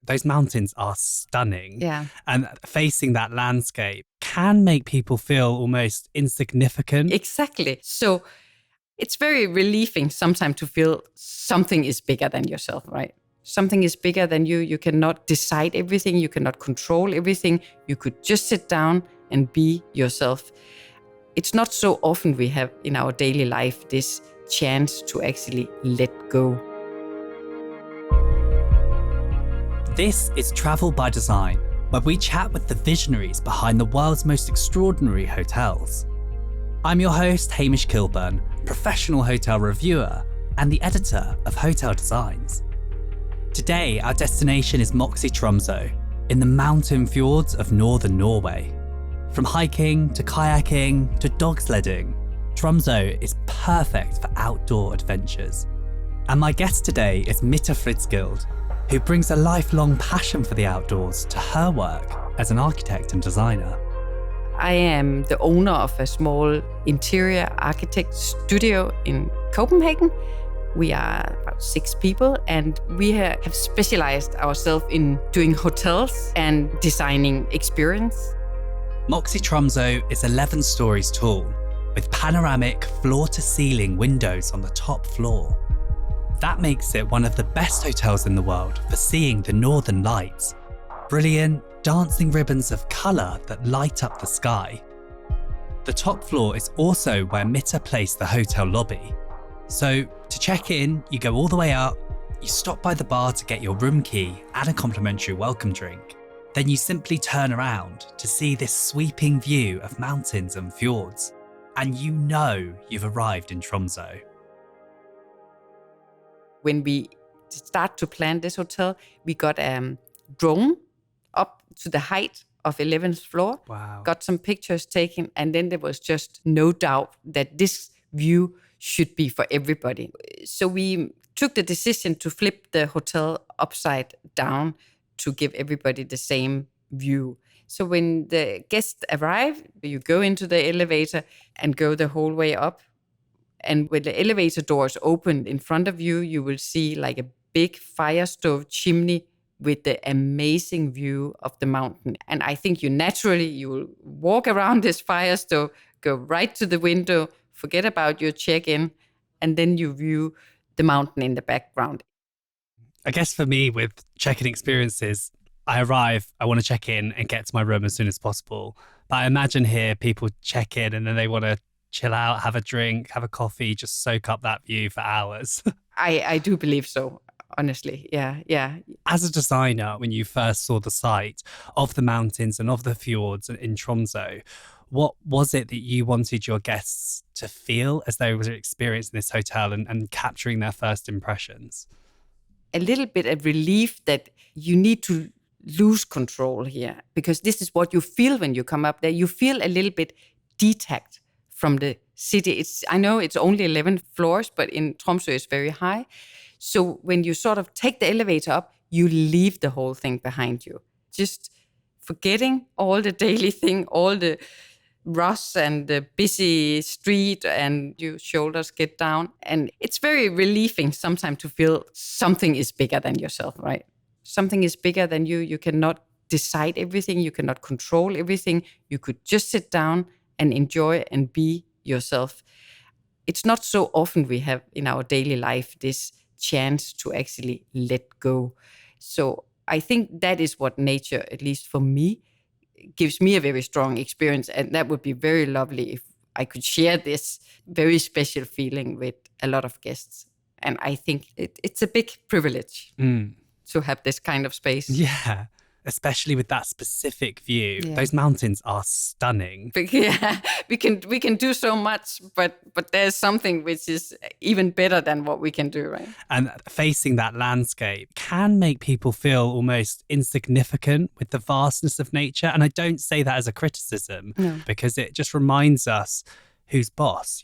those mountains are stunning. Yeah. And facing that landscape can make people feel almost insignificant. Exactly. So it's very relieving sometimes to feel something is bigger than yourself, right? Something is bigger than you. You cannot decide everything. You cannot control everything. You could just sit down and be yourself. It's not so often we have in our daily life this chance to actually let go. This is Travel by Design, where we chat with the visionaries behind the world's most extraordinary hotels. I'm your host, Hamish Kilburn, professional hotel reviewer and the editor of Hotel Designs. Today, our destination is Moxy Tromsø, in the mountain fjords of northern Norway. From hiking to kayaking to dog sledding, Tromsø is perfect for outdoor adventures. And my guest today is Mette Fredskild, who brings a lifelong passion for the outdoors to her work as an architect and designer. I am the owner of a small interior architect studio in Copenhagen. We are about 6 people and we have specialized ourselves in doing hotels and designing experience. Moxy Tromsø is 11 stories tall, with panoramic floor-to-ceiling windows on the top floor. That makes it one of the best hotels in the world for seeing the northern lights. Brilliant, dancing ribbons of colour that light up the sky. The top floor is also where Mette placed the hotel lobby. So, to check in, you go all the way up, you stop by the bar to get your room key and a complimentary welcome drink. Then you simply turn around to see this sweeping view of mountains and fjords. And you know you've arrived in Tromsø. When we start to plan this hotel, we got a drone up to the height of 11th floor. Wow. Got some pictures taken, and then there was just no doubt that this view should be for everybody. So we took the decision to flip the hotel upside down to give everybody the same view. So when the guests arrive, you go into the elevator and go the whole way up. And when the elevator doors open in front of you, you will see like a big fire stove chimney with the amazing view of the mountain. And I think you will walk around this fire stove, go right to the window, forget about your check-in, and then you view the mountain in the background. I guess for me with check-in experiences, I arrive, I want to check in and get to my room as soon as possible. But I imagine here people check in and then they want to chill out, have a drink, have a coffee, just soak up that view for hours. I do believe so, honestly. Yeah. As a designer, when you first saw the site of the mountains and of the fjords in Tromsø, what was it that you wanted your guests to feel as they were experiencing this hotel and capturing their first impressions? A little bit of relief that you need to lose control here, because this is what you feel when you come up there. You feel a little bit detached from the city. I know it's only 11 floors, but in Tromsø it's very high. So when you sort of take the elevator up, you leave the whole thing behind you. Just forgetting all the daily thing, all the rush and the busy street, and your shoulders get down. And it's very relieving sometimes to feel something is bigger than yourself, right? Something is bigger than you. You cannot decide everything. You cannot control everything. You could just sit down and enjoy and be yourself. It's not so often we have in our daily life this chance to actually let go. So I think that is what nature, at least for me, gives me a very strong experience. And that would be very lovely if I could share this very special feeling with a lot of guests. And I think it's a big privilege to have this kind of space. Yeah. Especially with that specific view. Yeah. Those mountains are stunning. Yeah, we can do so much, but there's something which is even better than what we can do, right? And facing that landscape can make people feel almost insignificant with the vastness of nature. And I don't say that as a criticism, because it just reminds us who's boss,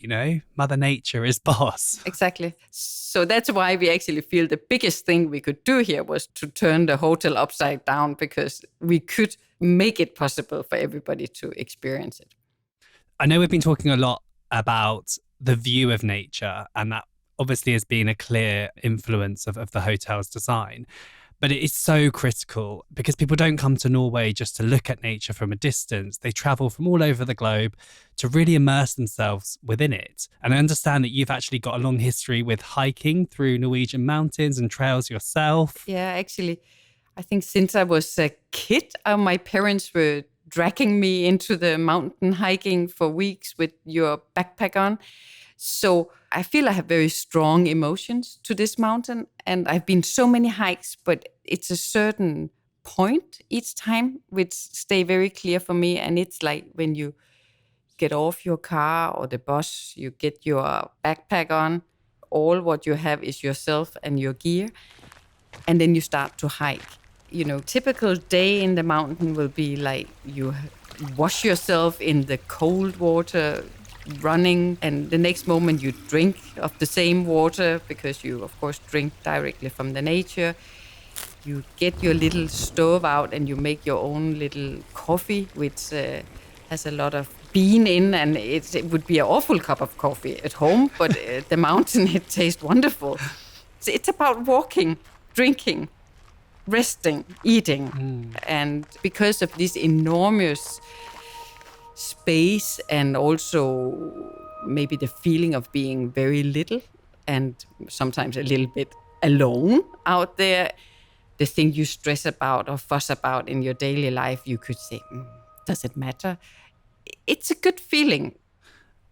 Mother Nature is boss. Exactly. So that's why we actually feel the biggest thing we could do here was to turn the hotel upside down, because we could make it possible for everybody to experience it. I know we've been talking a lot about the view of nature, and that obviously has been a clear influence of the hotel's design. But it is so critical because people don't come to Norway just to look at nature from a distance. They travel from all over the globe to really immerse themselves within it. And I understand that you've actually got a long history with hiking through Norwegian mountains and trails yourself. Yeah, actually, I think since I was a kid, my parents were dragging me into the mountain hiking for weeks with your backpack on. So I feel I have very strong emotions to this mountain. And I've been so many hikes, but it's a certain point each time which stay very clear for me. And it's like when you get off your car or the bus, you get your backpack on, all what you have is yourself and your gear, and then you start to hike. Typical day in the mountain will be like you wash yourself in the cold water, running, and the next moment you drink of the same water because you, of course, drink directly from the nature. You get your little stove out and you make your own little coffee, which has a lot of bean in, and it would be an awful cup of coffee at home, but the mountain, it tastes wonderful. So it's about walking, drinking, resting, eating. And because of this enormous space and also maybe the feeling of being very little and sometimes a little bit alone out there, the thing you stress about or fuss about in your daily life, you could say, does it matter? It's a good feeling.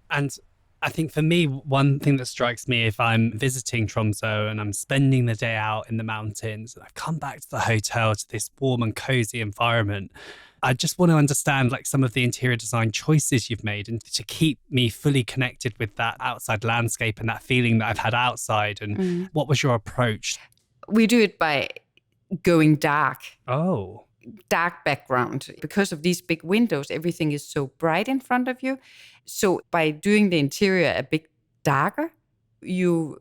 And I think for me, one thing that strikes me if I'm visiting Tromsø and I'm spending the day out in the mountains, and I come back to the hotel to this warm and cozy environment, I just want to understand like some of the interior design choices you've made and to keep me fully connected with that outside landscape and that feeling that I've had outside. And what was your approach? We do it by going dark. Oh. Dark background. Because of these big windows, everything is so bright in front of you. So by doing the interior a bit darker, you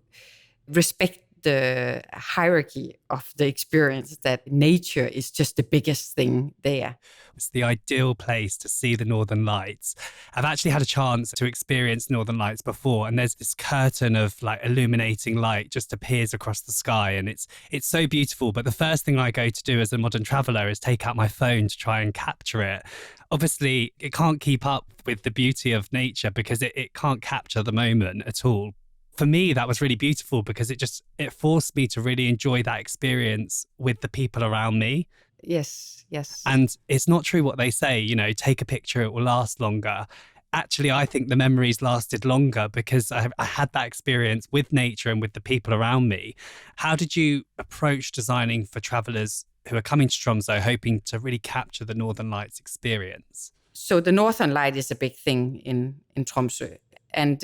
respect the hierarchy of the experience, that nature is just the biggest thing there. It's the ideal place to see the Northern Lights. I've actually had a chance to experience Northern Lights before, and there's this curtain of like illuminating light just appears across the sky, and it's so beautiful. But the first thing I go to do as a modern traveller is take out my phone to try and capture it. Obviously, it can't keep up with the beauty of nature because it can't capture the moment at all. For me, that was really beautiful because it forced me to really enjoy that experience with the people around me. Yes. And it's not true what they say, take a picture, it will last longer. Actually, I think the memories lasted longer because I had that experience with nature and with the people around me. How did you approach designing for travellers who are coming to Tromsø hoping to really capture the Northern Lights experience? So the Northern Light is a big thing in Tromsø. And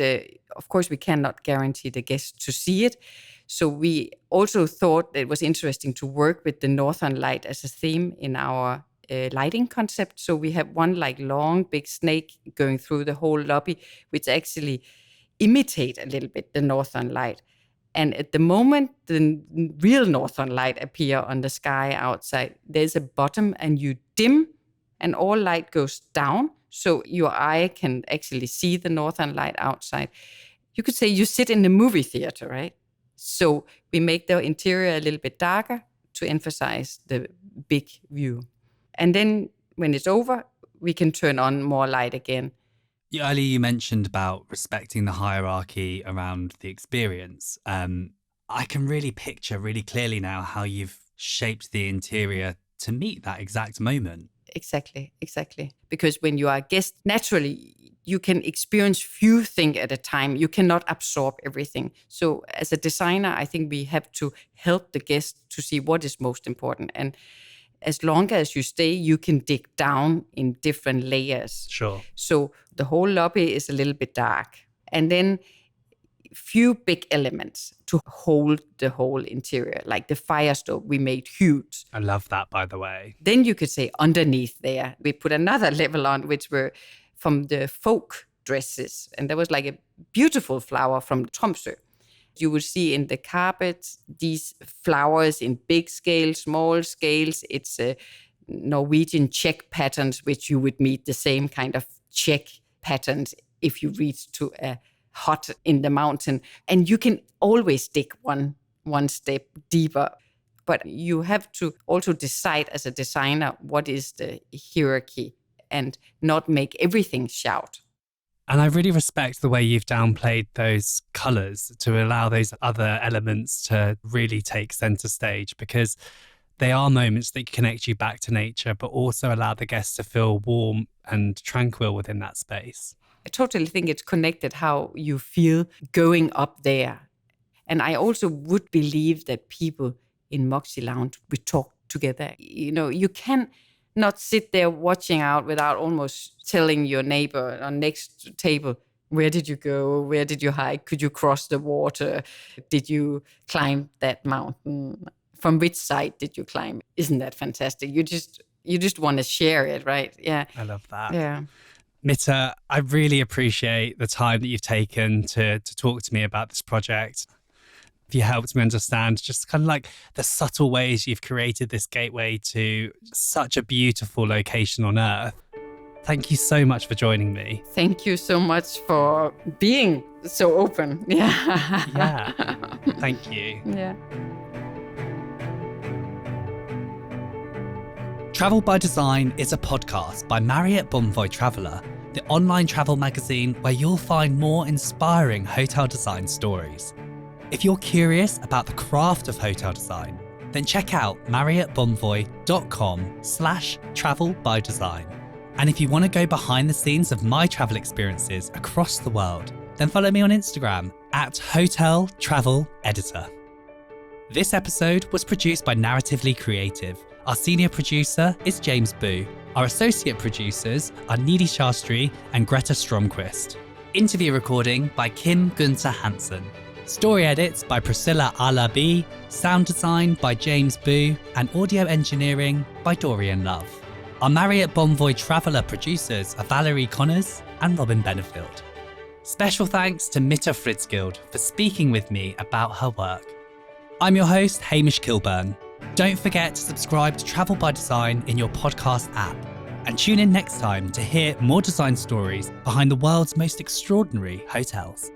of course, we cannot guarantee the guests to see it. So we also thought it was interesting to work with the Northern Light as a theme in our lighting concept. So we have one like long, big snake going through the whole lobby, which actually imitate a little bit the Northern Light. And at the moment the real Northern Light appear on the sky outside, there's a bottom and you dim and all light goes down. So your eye can actually see the Northern Light outside. You could say you sit in the movie theater, right? So we make the interior a little bit darker to emphasize the big view. And then when it's over, we can turn on more light again. Earlier you mentioned about respecting the hierarchy around the experience. I can really picture really clearly now how you've shaped the interior to meet that exact moment. Exactly. Because when you are a guest, naturally, you can experience few things at a time. You cannot absorb everything. So as a designer, I think we have to help the guest to see what is most important. And as long as you stay, you can dig down in different layers. Sure. So the whole lobby is a little bit dark. And then few big elements to hold the whole interior, like the fire stove we made huge. I love that, by the way. Then you could say underneath there, we put another level on, which were from the folk dresses. And there was like a beautiful flower from Tromsø. You would see in the carpet these flowers in big scale, small scales. It's a Norwegian check patterns, which you would meet the same kind of check patterns if you reach to a hut in the mountain. And you can always dig one step deeper. But you have to also decide as a designer what is the hierarchy and not make everything shout. And I really respect the way you've downplayed those colours to allow those other elements to really take centre stage, because they are moments that connect you back to nature, but also allow the guests to feel warm and tranquil within that space. I totally think it's connected how you feel going up there. And I also would believe that people in Moxy Lounge, we talk together. You know, you can not sit there watching out without almost telling your neighbor on next table, where did you go? Where did you hike? Could you cross the water? Did you climb that mountain? From which side did you climb? Isn't that fantastic? You just want to share it, right? Yeah. I love that. Yeah. Mette, I really appreciate the time that you've taken to talk to me about this project. You helped me understand just kind of like the subtle ways you've created this gateway to such a beautiful location on Earth. Thank you so much for joining me. Thank you so much for being so open. Yeah. Yeah. Thank you. Yeah. Travel by Design is a podcast by Marriott Bonvoy Traveller, the online travel magazine where you'll find more inspiring hotel design stories. If you're curious about the craft of hotel design, then check out marriottbonvoy.com/travelbydesign. And if you want to go behind the scenes of my travel experiences across the world, then follow me on Instagram @HotelTravelEditor. This episode was produced by Narratively Creative. Our senior producer is James Boo. Our associate producers are Neely Shastri and Greta Stromquist. Interview recording by Kim Gunther Hansen. Story edits by Priscilla Alabi, sound design by James Boo, and audio engineering by Dorian Love. Our Marriott Bonvoy Traveller producers are Valerie Connors and Robin Benefield. Special thanks to Mette Fredskild for speaking with me about her work. I'm your host, Hamish Kilburn. Don't forget to subscribe to Travel by Design in your podcast app, and tune in next time to hear more design stories behind the world's most extraordinary hotels.